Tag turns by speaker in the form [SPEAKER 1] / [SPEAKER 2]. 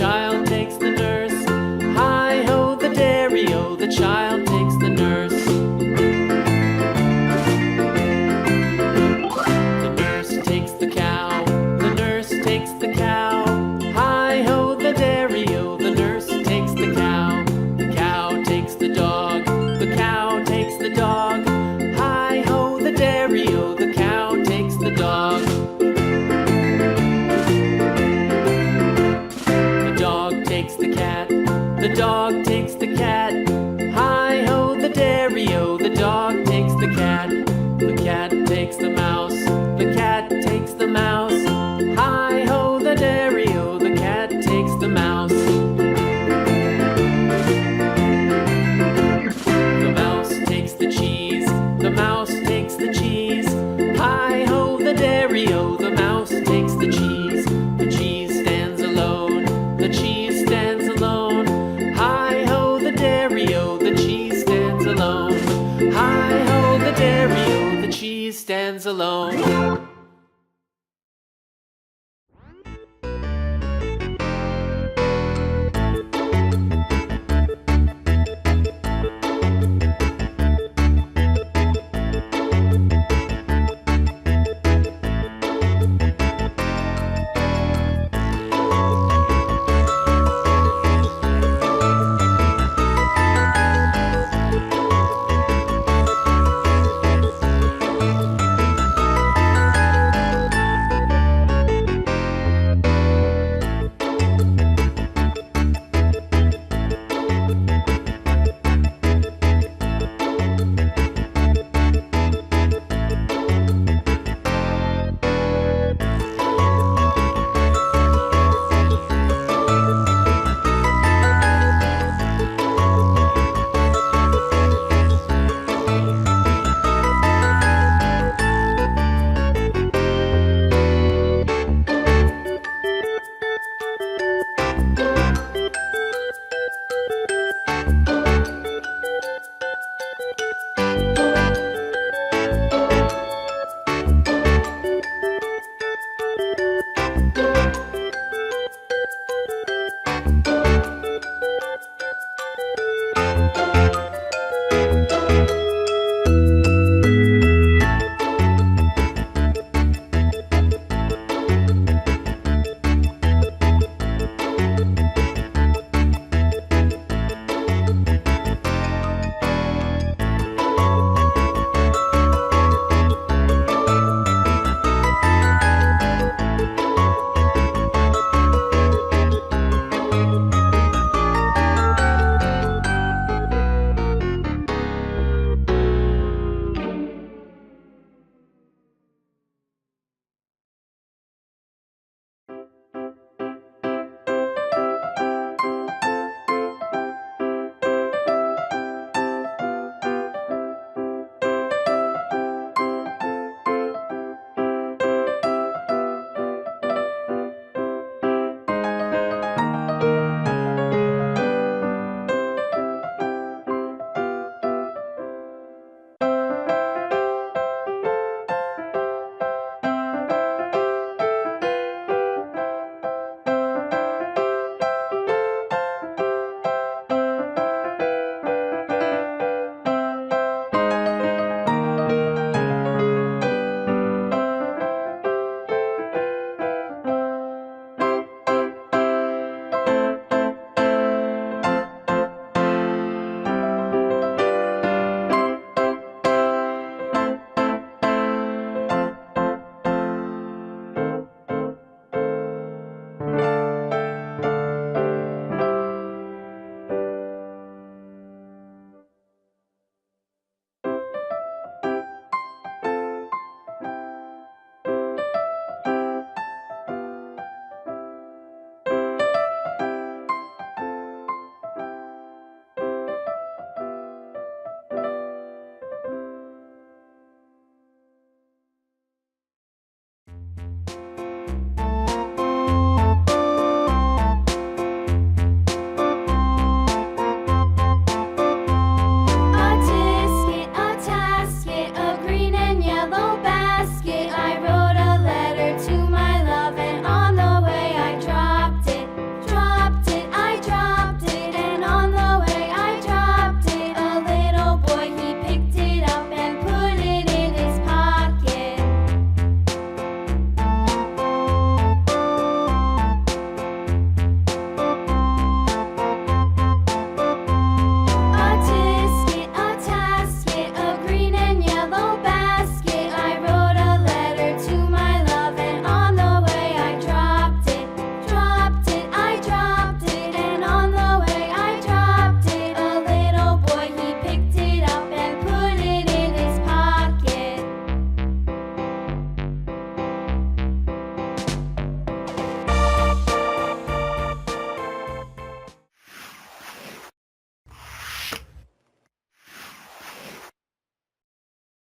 [SPEAKER 1] child takes the nurse. Hi-ho, the dairy-o, the child takes the nurse. The nurse takes the cow, the nurse takes the cow. Hi-ho, the dairy-o, the nurse takes the cow. The cow takes the dog, the cow takes the dog. Hi-ho, the dairy-o, the cow takes the dog. The dog takes the cat, the dog takes the cat. Hi-ho, the dairy-o, the dog takes the cat. The cat takes the mouse, the cat takes the mouse. Hi-ho, the dairy-o, the cat takes the mouse.